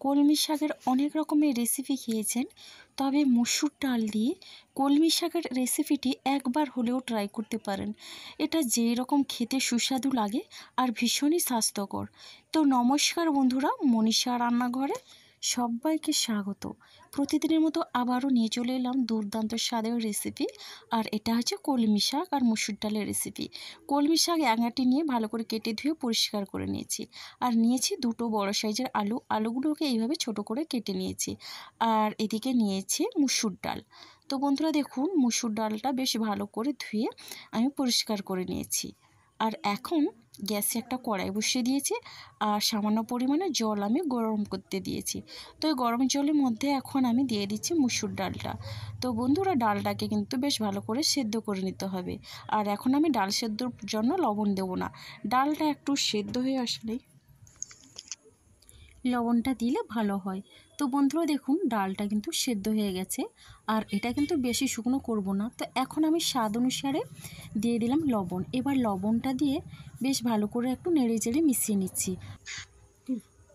কলমি শাকের অনেক রকমের রেসিপি খেয়েছেন, তবে মসুর ডাল দিয়ে কলমি শাকের রেসিপিটি একবার হলেও ট্রাই করতে পারেন। এটা যেই রকম খেতে সুস্বাদু লাগে আর ভীষণই স্বাস্থ্যকর। তো নমস্কার বন্ধুরা, মনীষা রান্নাঘরে সবাইকে স্বাগত। প্রতিদিনের মতো আবারও নিয়ে চলে এলাম দুর্দান্ত স্বাদের রেসিপি। আর এটা হচ্ছে কলমি শাক আর মসুর ডালের রেসিপি। কলমি শাক এঙাটি নিয়ে ভালো করে কেটে ধুয়ে পরিষ্কার করে নিয়েছি। আর নিয়েছি দুটো বড় সাইজের আলুগুলোকে এইভাবে ছোট করে কেটে নিয়েছি। আর এদিকে নিয়েছি মুসুর ডাল। তো বন্ধুরা দেখুন, মুসুর ডালটা বেশ ভালো করে ধুয়ে আমি পরিষ্কার করে নিয়েছি। আর এখন গ্যাসে একটা কড়াই বসিয়ে দিয়েছি আর সামান্য পরিমাণে জল আমি গরম করতে দিয়েছি। তো এই গরম জলের মধ্যে এখন আমি দিয়ে দিচ্ছি মুসুর ডালটা। তো বন্ধুরা, ডালটাকে কিন্তু বেশ ভালো করে সেদ্ধ করে নিতে হবে। আর এখন আমি ডাল সেদ্ধর জন্য লবণ দেবো না, ডালটা একটু সেদ্ধ হয়ে আসলেই লবণটা দিলে ভালো হয়। তো বন্ধুরা দেখুন, ডালটা কিন্তু সেদ্ধ হয়ে গেছে। আর এটা কিন্তু বেশি শুকনো করব না। তো এখন আমি স্বাদ অনুসারে দিয়ে দিলাম লবণ। এবার লবণটা দিয়ে বেশ ভালো করে একটু নেড়ে চেড়ে মিশিয়ে নিচ্ছি।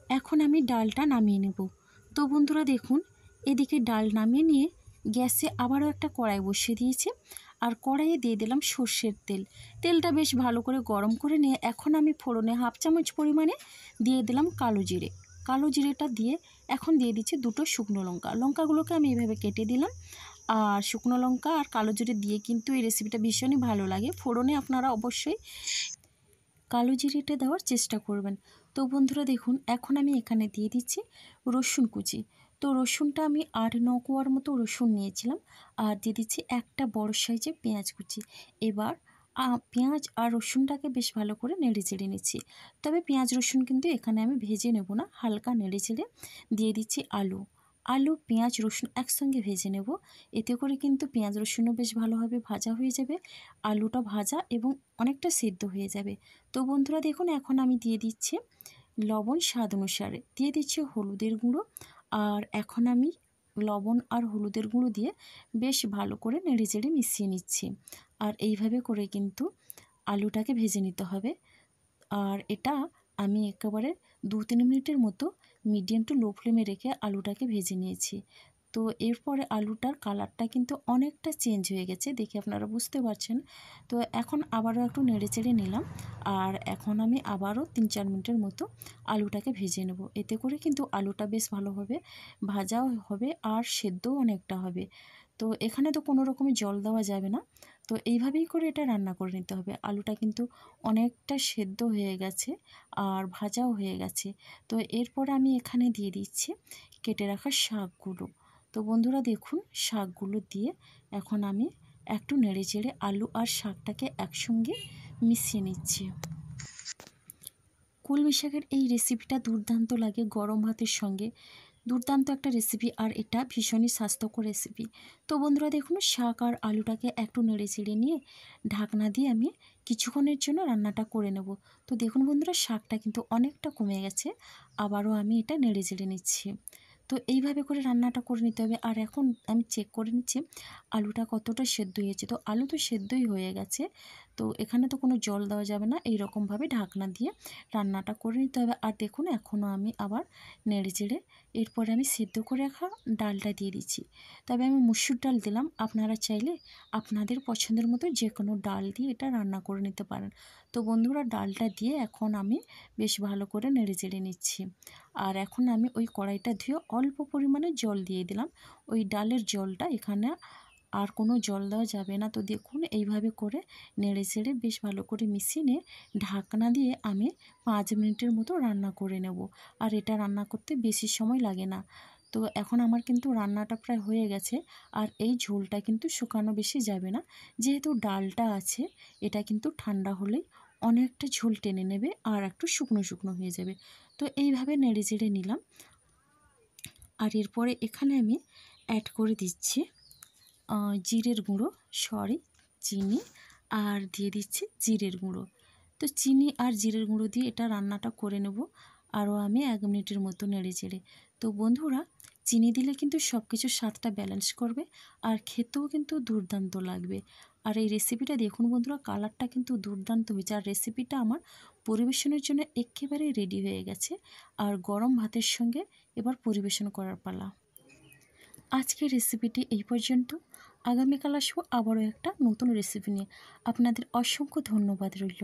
এখন আমি ডালটা নামিয়ে নেব। তো বন্ধুরা দেখুন, এদিকে ডাল নামিয়ে নিয়ে গ্যাসে আবারও একটা কড়াই বসিয়ে দিয়েছি। আর কড়াইয়ে দিয়ে দিলাম সর্ষের তেল। তেলটা বেশ ভালো করে গরম করে নিয়ে এখন আমি ফোড়নে 1/2 চামচ পরিমাণে দিয়ে দিলাম কালো জিরে। কালো জিরেটা দিয়ে এখন দিয়ে দিচ্ছি দুটো শুকনো লঙ্কা। লঙ্কাগুলোকে আমি এইভাবে কেটে দিলাম। আর শুকনো লঙ্কা আর কালো জিরে দিয়ে কিন্তু এই রেসিপিটা ভীষণই ভালো লাগে। ফোড়নে আপনারা অবশ্যই কালো জিরেটা দেওয়ার চেষ্টা করবেন। তো বন্ধুরা দেখুন, এখন আমি এখানে দিয়ে দিচ্ছি রসুন কুচি। তো রসুনটা আমি 8-9 কোয়ার মতো রসুন নিয়েছিলাম। আর দিয়ে দিচ্ছি একটা বড় সাইজের পেঁয়াজ কুচি। এবার পেঁয়াজ আর রসুনটাকে বেশ ভালো করে নেড়ে চেড়ে নিচ্ছি। তবে পেঁয়াজ রসুন কিন্তু এখানে আমি ভেজে নেব না, হালকা নেড়ে চেড়ে দিয়ে দিচ্ছি আলু পেঁয়াজ রসুন একসঙ্গে ভেজে নেব। এতে করে কিন্তু পেঁয়াজ রসুনও বেশ ভালোভাবে ভাজা হয়ে যাবে, আলুটা ভাজা এবং অনেকটা সিদ্ধ হয়ে যাবে। তো বন্ধুরা দেখুন, এখন আমি দিয়ে দিচ্ছি লবণ স্বাদ অনুসারে, দিয়ে দিচ্ছি হলুদের গুঁড়ো। আর এখন আমি লবণ আর হলুদের গুঁড়ো দিয়ে বেশ ভালো করে নেড়ে চেড়ে মিশিয়ে নিচ্ছি। আর এইভাবে করে কিন্তু আলুটাকে ভেজে নিতে হবে। আর এটা আমি একেবারে 2-3 মিনিটের মতো মিডিয়াম টু লো ফ্লেমে রেখে আলুটাকে ভেজে নিয়েছি। তো এরপরে আলুটার কালারটা কিন্তু অনেকটা চেঞ্জ হয়ে গেছে, দেখে আপনারা বুঝতে পারছেন। তো এখন আবারও একটু নেড়েচেড়ে নিলাম। আর এখন আমি আবারও 3-4 মিনিটের মতো আলুটাকে ভেজে নেব। এতে করে কিন্তু আলুটা বেশ ভালোভাবে ভাজাও হবে আর সেদ্ধও অনেকটা হবে। তো এখানে তো কোনো রকমের জল দেওয়া যাবে না। তো এইভাবেই করে এটা রান্না করে নিতে হবে। আলুটা কিন্তু অনেকটা সেদ্ধ হয়ে গেছে আর ভাজাও হয়ে গেছে। তো এরপর আমি এখানে দিয়ে দিচ্ছি কেটে রাখা শাকগুলো। তো বন্ধুরা দেখুন, শাকগুলো দিয়ে এখন আমি একটু নেড়েচেড়ে আলু আর শাকটাকে একসঙ্গে মিশিয়ে নিচ্ছি। কলমি শাকের এই রেসিপিটা দুর্দান্ত লাগে গরম ভাতের সঙ্গে। দুর্দান্ত একটা রেসিপি, আর এটা ভীষণই স্বাস্থ্যকর রেসিপি। তো বন্ধুরা দেখুন, শাক আর আলুটাকে একটু নেড়ে চেড়ে নিয়ে ঢাকনা দিয়ে আমি কিছুক্ষণের জন্য রান্নাটা করে নেব। তো দেখুন বন্ধুরা, শাকটা কিন্তু অনেকটা কমে গেছে। আবারও আমি এটা নেড়ে চেড়ে নিচ্ছি। তো এইভাবে করে রান্নাটা করে নিতে হবে। আর এখন আমি চেক করে নিচ্ছি আলুটা কতটা সেদ্ধ হয়েছে। তো আলু তো সেদ্ধই হয়ে গেছে। তো এখানে তো কোনো জল দেওয়া যাবে না, এই রকমভাবে ঢাকনা দিয়ে রান্নাটা করে নিতে হবে। আর দেখুন, এখনও আমি আবার নেড়ে চেড়ে এরপরে আমি সেদ্ধ করে রাখা ডালটা দিয়ে দিচ্ছি। তবে আমি মসুর ডাল দিলাম, আপনারা চাইলে আপনাদের পছন্দের মতো যে কোনো ডাল দিয়ে এটা রান্না করে নিতে পারেন। তো বন্ধুরা, ডালটা দিয়ে এখন আমি বেশ ভালো করে নেড়ে চেড়ে নিচ্ছি। আর এখন আমি ওই কড়াইটা ধুয়ে অল্প পরিমাণে জল দিয়ে দিলাম। ওই ডালের জলটা, এখানে আর কোনো জল দেওয়া যাবে না। তো দেখুন, এইভাবে করে নেড়ে চেড়ে বেশ ভালো করে মিশিয়ে নিয়ে ঢাকনা দিয়ে আমি 5 মিনিটের মতো রান্না করে নেব। আর এটা রান্না করতে বেশি সময় লাগে না। তো এখন আমার কিন্তু রান্নাটা প্রায় হয়ে গেছে। আর এই ঝোলটা কিন্তু শুকানো বেশি যাবে না, যেহেতু ডালটা আছে। এটা কিন্তু ঠান্ডা হলেই অনেকটা ঝোল টেনে নেবে আর একটু শুকনো শুকনো হয়ে যাবে। তো এইভাবে নেড়ে চেড়ে নিলাম। আর এরপরে এখানে আমি অ্যাড করে দিচ্ছি জিরের গুঁড়ো, চিনি, আর দিয়ে দিচ্ছি জিরের গুঁড়ো। তো চিনি আর জিরের গুঁড়ো দিয়ে এটা রান্নাটা করে নেব আরও আমি 1 মিনিটের মতো নেড়ে চেড়ে। তো বন্ধুরা, চিনি দিলে কিন্তু সব কিছুর স্বাদটা ব্যালেন্স করবে আর খেতেও কিন্তু দুর্দান্ত লাগবে। আর এই রেসিপিটা দেখুন বন্ধুরা, কালারটা কিন্তু দুর্দান্ত হয়েছে। আর রেসিপিটা আমার পরিবেশনের জন্য একেবারে রেডি হয়ে গেছে। আর গরম ভাতের সঙ্গে এবার পরিবেশন করার পালা। আজকের রেসিপিটি এই পর্যন্ত। আগামীকাল আসবো আবারও একটা নতুন রেসিপি নিয়ে। আপনাদের অসংখ্য ধন্যবাদ রইল।